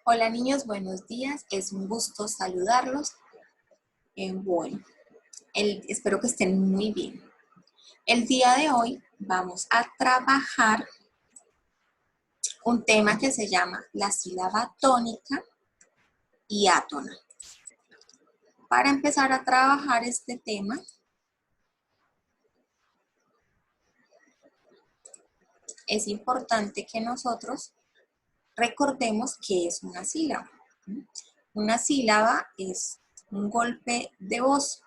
Hola niños, buenos días. Es un gusto saludarlos. Espero que estén muy bien. El día de hoy vamos a trabajar un tema que se llama la sílaba tónica y átona. Para empezar a trabajar este tema, es importante que nosotros recordemos qué es una sílaba. Una sílaba es un golpe de voz.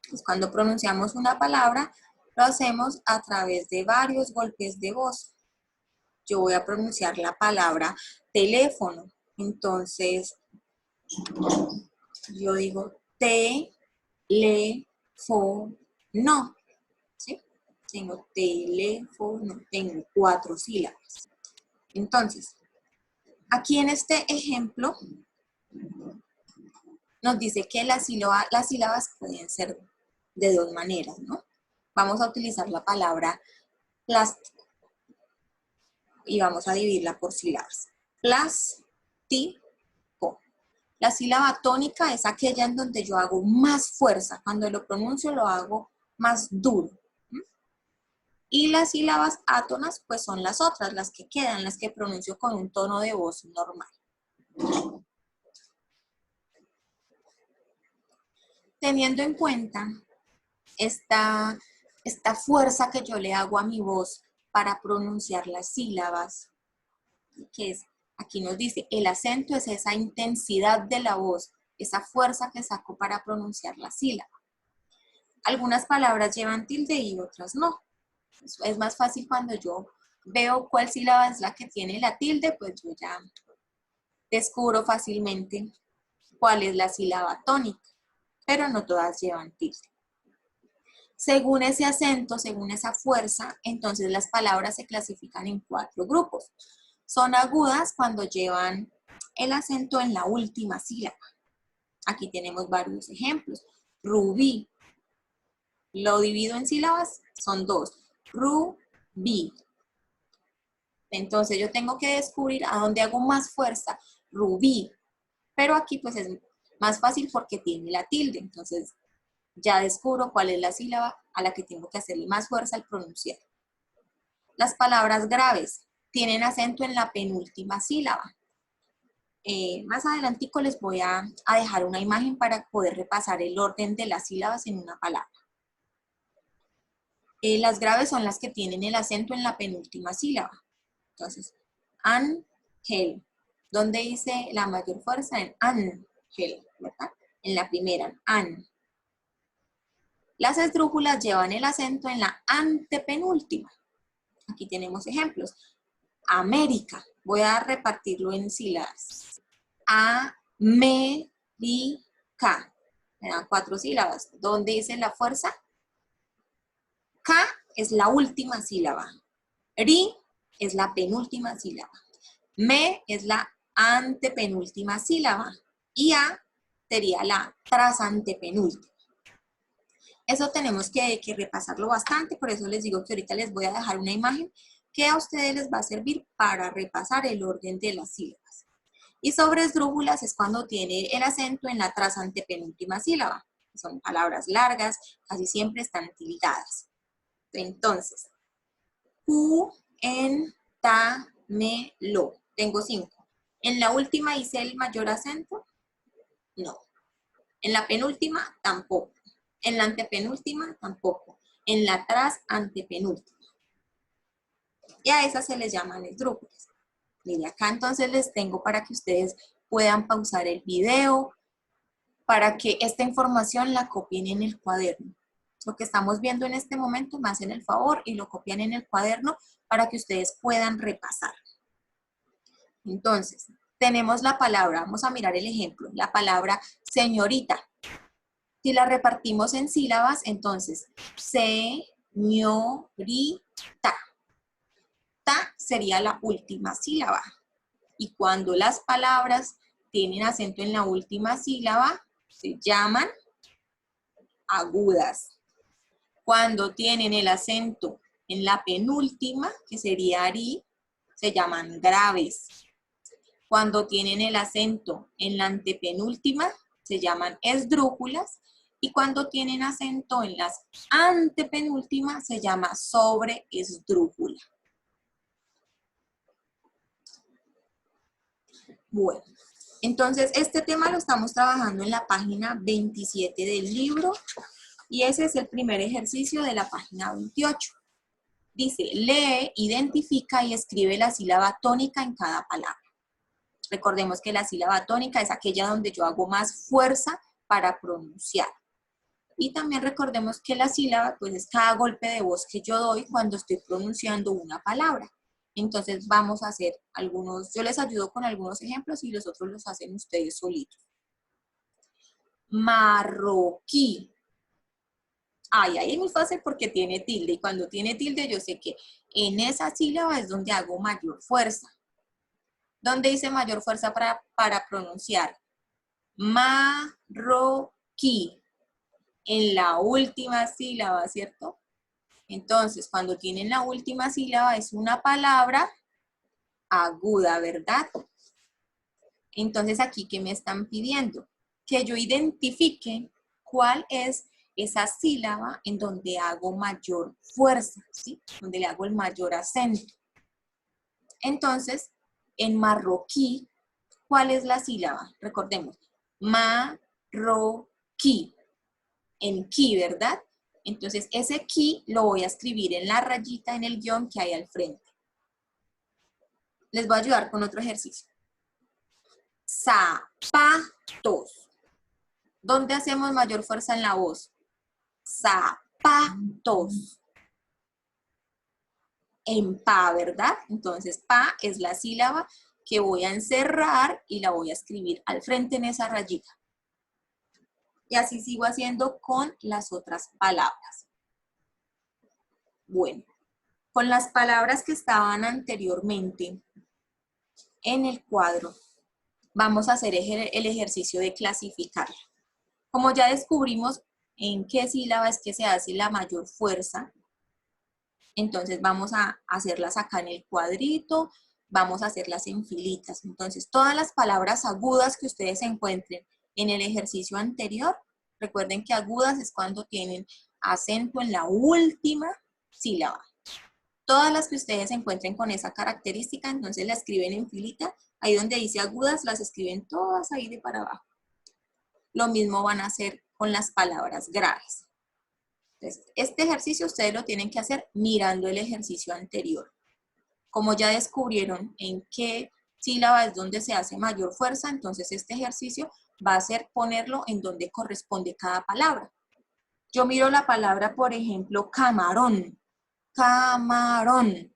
Pues cuando pronunciamos una palabra, lo hacemos a través de varios golpes de voz. Yo voy a pronunciar la palabra teléfono. Entonces, yo digo teléfono. ¿Sí? Tengo teléfono, tengo 4 sílabas. Entonces, aquí en este ejemplo, nos dice que las sílabas pueden ser de 2 maneras, ¿no? Vamos a utilizar la palabra plástico y vamos a dividirla por sílabas. Plástico. La sílaba tónica es aquella en donde yo hago más fuerza. Cuando lo pronuncio lo hago más duro. Y las sílabas átonas pues son las otras, las que quedan, las que pronuncio con un tono de voz normal. Teniendo en cuenta esta fuerza que yo le hago a mi voz para pronunciar las sílabas, que es, aquí nos dice, el acento es esa intensidad de la voz, esa fuerza que saco para pronunciar la sílaba. Algunas palabras llevan tilde y otras no. Es más fácil cuando yo veo cuál sílaba es la que tiene la tilde, pues yo ya descubro fácilmente cuál es la sílaba tónica, pero no todas llevan tilde. Según ese acento, según esa fuerza, entonces las palabras se clasifican en 4 grupos. Son agudas cuando llevan el acento en la última sílaba. Aquí tenemos varios ejemplos. Rubí. Lo divido en sílabas, son 2. Rubí. Entonces yo tengo que descubrir a dónde hago más fuerza. Rubí. Pero aquí pues es más fácil porque tiene la tilde. Entonces ya descubro cuál es la sílaba a la que tengo que hacerle más fuerza al pronunciar. Las palabras graves tienen acento en la penúltima sílaba. Más adelantico les voy a dejar una imagen para poder repasar el orden de las sílabas en una palabra. Las graves son las que tienen el acento en la penúltima sílaba. Entonces, ángel. ¿Dónde dice la mayor fuerza? En ángel, ¿verdad? En la primera, an. Las esdrújulas llevan el acento en la antepenúltima. Aquí tenemos ejemplos. América. Voy a repartirlo en sílabas. América. Me dan 4 sílabas. ¿Dónde dice la fuerza? K es la última sílaba. Ri es la penúltima sílaba. Me es la antepenúltima sílaba. Y A sería la trasantepenúltima. Eso tenemos que repasarlo bastante, por eso les digo que ahorita les voy a dejar una imagen que a ustedes les va a servir para repasar el orden de las sílabas. Y sobre esdrújulas es cuando tiene el acento en la trasantepenúltima sílaba. Son palabras largas, casi siempre están tildadas. Entonces, cuéntamelo. Tengo 5. ¿En la última hice el mayor acento? No. ¿En la penúltima? Tampoco. En la antepenúltima, tampoco. En la antepenúltima. Y a esas se les llaman esdrújulas. Mire, acá entonces les tengo para que ustedes puedan pausar el video, para que esta información la copien en el cuaderno. Lo que estamos viendo en este momento, me hacen el favor y lo copian en el cuaderno para que ustedes puedan repasar. Entonces, tenemos la palabra, vamos a mirar el ejemplo, la palabra señorita. Si la repartimos en sílabas, entonces, señorita. Ta sería la última sílaba. Y cuando las palabras tienen acento en la última sílaba, se llaman agudas. Cuando tienen el acento en la penúltima, que sería ari, se llaman graves. Cuando tienen el acento en la antepenúltima, se llaman esdrújulas. Y cuando tienen acento en las antepenúltimas, se llama sobreesdrújula. Bueno, entonces este tema lo estamos trabajando en la página 27 del libro y ese es el primer ejercicio de la página 28. Dice, lee, identifica y escribe la sílaba tónica en cada palabra. Recordemos que la sílaba tónica es aquella donde yo hago más fuerza para pronunciar. Y también recordemos que la sílaba pues es cada golpe de voz que yo doy cuando estoy pronunciando una palabra. Entonces vamos a hacer algunos, yo les ayudo con algunos ejemplos y los otros los hacen ustedes solitos. Marroquí. Ay, ahí es muy fácil porque tiene tilde y cuando tiene tilde yo sé que en esa sílaba es donde hago mayor fuerza. ¿Dónde hice mayor fuerza para pronunciar? Marroquí. En la última sílaba, ¿cierto? Entonces, cuando tienen la última sílaba es una palabra aguda, ¿verdad? Entonces, aquí, ¿qué me están pidiendo? Que yo identifique cuál es esa sílaba en donde hago mayor fuerza, ¿sí? Donde le hago el mayor acento. Entonces, en marroquí, ¿cuál es la sílaba? Recordemos, marroquí. En ki, ¿verdad? Entonces, ese ki lo voy a escribir en la rayita, en el guión que hay al frente. Les voy a ayudar con otro ejercicio. Zapatos. ¿Dónde hacemos mayor fuerza en la voz? Zapatos. En pa, ¿verdad? Entonces, pa es la sílaba que voy a encerrar y la voy a escribir al frente en esa rayita. Y así sigo haciendo con las otras palabras. Bueno, con las palabras que estaban anteriormente en el cuadro, vamos a hacer el ejercicio de clasificarla. Como ya descubrimos en qué sílaba es que se hace la mayor fuerza, entonces vamos a hacerlas acá en el cuadrito, vamos a hacerlas en filitas. Entonces, todas las palabras agudas que ustedes encuentren en el ejercicio anterior, recuerden que agudas es cuando tienen acento en la última sílaba. Todas las que ustedes encuentren con esa característica, entonces la escriben en filita. Ahí donde dice agudas, las escriben todas ahí de para abajo. Lo mismo van a hacer con las palabras graves. Entonces, este ejercicio ustedes lo tienen que hacer mirando el ejercicio anterior. Como ya descubrieron en qué sílaba es donde se hace mayor fuerza, entonces este ejercicio va a ser ponerlo en donde corresponde cada palabra. Yo miro la palabra, por ejemplo, camarón. Camarón.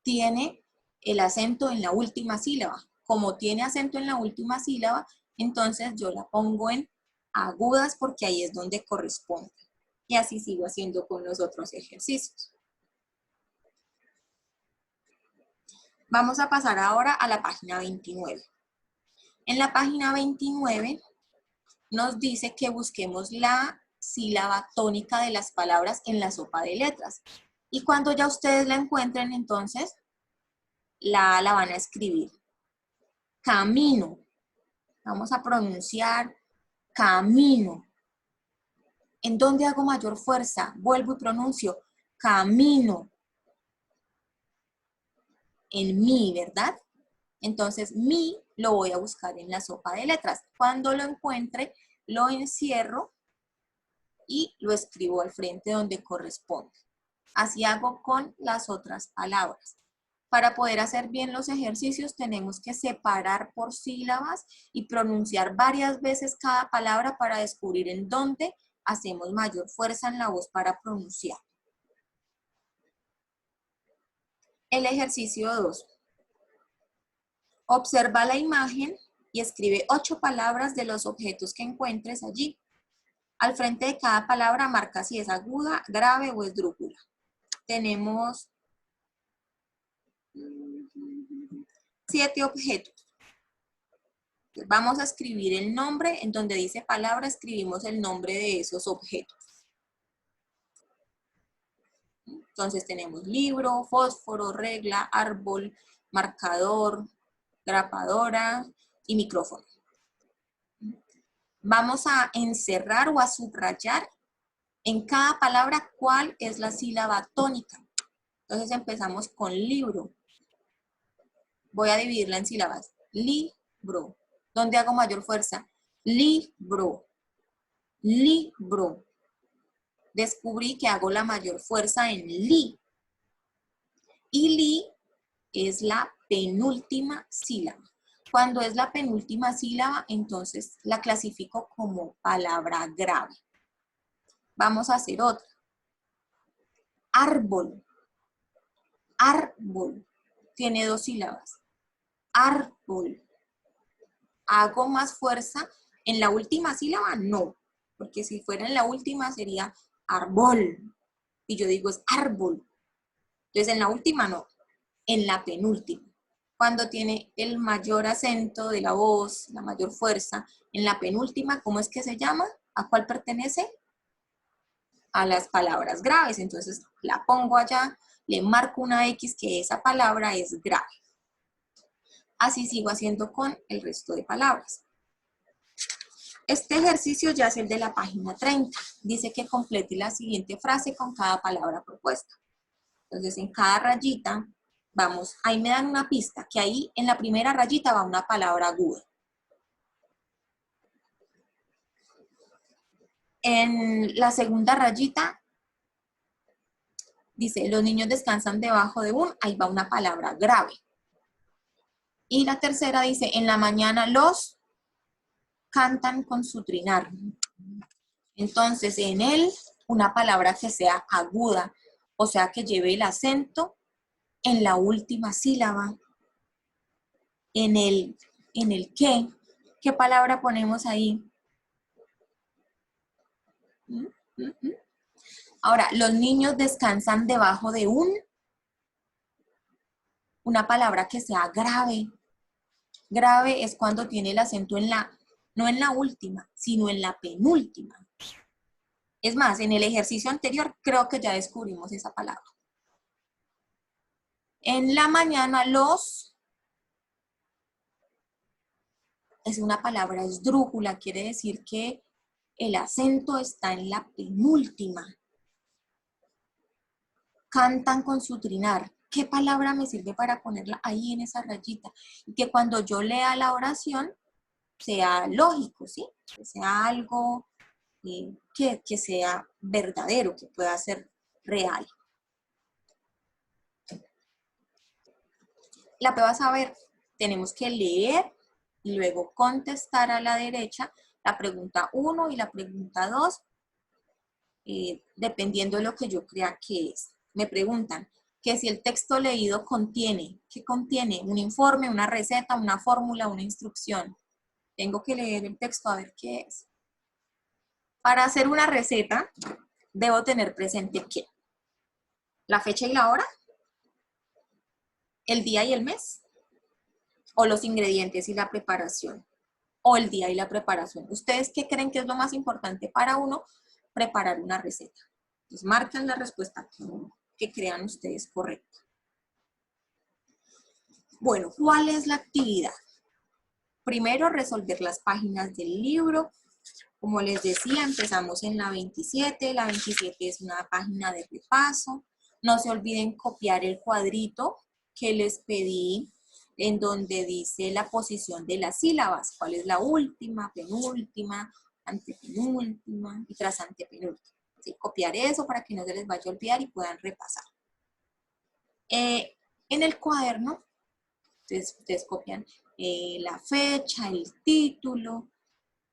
Tiene el acento en la última sílaba. Como tiene acento en la última sílaba, entonces yo la pongo en agudas porque ahí es donde corresponde. Y así sigo haciendo con los otros ejercicios. Vamos a pasar ahora a la página 29. En la página 29 nos dice que busquemos la sílaba tónica de las palabras en la sopa de letras. Y cuando ya ustedes la encuentren, entonces la van a escribir. Camino. Vamos a pronunciar camino. ¿En dónde hago mayor fuerza? Vuelvo y pronuncio camino. En mi, ¿verdad? Entonces, mi lo voy a buscar en la sopa de letras. Cuando lo encuentre, lo encierro y lo escribo al frente donde corresponde. Así hago con las otras palabras. Para poder hacer bien los ejercicios tenemos que separar por sílabas y pronunciar varias veces cada palabra para descubrir en dónde hacemos mayor fuerza en la voz para pronunciar. El ejercicio 2. Observa la imagen y escribe 8 palabras de los objetos que encuentres allí. Al frente de cada palabra marca si es aguda, grave o esdrújula. Tenemos 7 objetos. Vamos a escribir el nombre, en donde dice palabra escribimos el nombre de esos objetos. Entonces tenemos libro, fósforo, regla, árbol, marcador, grapadora y micrófono. Vamos a encerrar o a subrayar en cada palabra cuál es la sílaba tónica. Entonces empezamos con libro. Voy a dividirla en sílabas. Libro. ¿Dónde hago mayor fuerza? Libro. Libro. Descubrí que hago la mayor fuerza en li. Y li es la penúltima sílaba. Cuando es la penúltima sílaba, entonces la clasifico como palabra grave. Vamos a hacer otra. Árbol. Árbol. Tiene 2 sílabas. Árbol. ¿Hago más fuerza en la última sílaba? No. Porque si fuera en la última sería árbol. Y yo digo es árbol. Entonces en la última no. En la penúltima. Cuando tiene el mayor acento de la voz, la mayor fuerza, en la penúltima, ¿cómo es que se llama? ¿A cuál pertenece? A las palabras graves. Entonces la pongo allá, le marco una X que esa palabra es grave. Así sigo haciendo con el resto de palabras. Este ejercicio ya es el de la página 30. Dice que complete la siguiente frase con cada palabra propuesta. Entonces en cada rayita vamos, ahí me dan una pista, que ahí en la primera rayita va una palabra aguda. En la segunda rayita dice, los niños descansan debajo de un, ahí va una palabra grave. Y la tercera dice, en la mañana los cantan con su trinar. Entonces en él, una palabra que sea aguda, o sea que lleve el acento en la última sílaba. En el ¿qué palabra ponemos ahí? Ahora, los niños descansan debajo de una palabra que sea grave. Grave es cuando tiene el acento en la, no en la última, sino en la penúltima. Es más, en el ejercicio anterior creo que ya descubrimos esa palabra. En la mañana los es una palabra esdrújula, quiere decir que el acento está en la penúltima. Cantan con su trinar. ¿Qué palabra me sirve para ponerla ahí en esa rayita? Y que cuando yo lea la oración sea lógico, ¿sí? Que sea algo que sea verdadero, que pueda ser real. La prueba a saber, tenemos que leer y luego contestar a la derecha la pregunta 1 y la pregunta 2, dependiendo de lo que yo crea que es. Me preguntan que si el texto leído contiene, ¿qué contiene? Un informe, una receta, una fórmula, una instrucción. Tengo que leer el texto a ver qué es. Para hacer una receta, debo tener presente ¿qué? La fecha y la hora, el día y el mes, o los ingredientes y la preparación, o el día y la preparación. ¿Ustedes qué creen que es lo más importante para uno preparar una receta? Entonces marquen la respuesta que crean ustedes correcta. Bueno, ¿cuál es la actividad? Primero, resolver las páginas del libro. Como les decía, empezamos en la 27. La 27 es una página de repaso. No se olviden copiar el cuadrito que les pedí en donde dice la posición de las sílabas. ¿Cuál es la última, penúltima, antepenúltima y tras antepenúltima? ¿Sí? Copiar eso para que no se les vaya a olvidar y puedan repasar. En el cuaderno, ustedes copian la fecha, el título,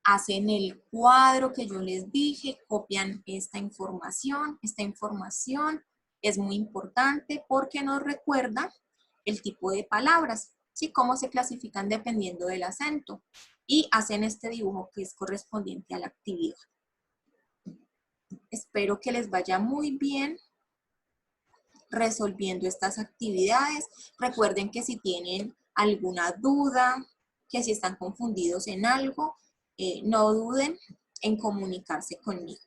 hacen el cuadro que yo les dije, copian esta información. Esta información es muy importante porque nos recuerda el tipo de palabras, ¿sí? Cómo se clasifican dependiendo del acento. Y hacen este dibujo que es correspondiente a la actividad. Espero que les vaya muy bien resolviendo estas actividades. Recuerden que si tienen alguna duda, que si están confundidos en algo, no duden en comunicarse conmigo.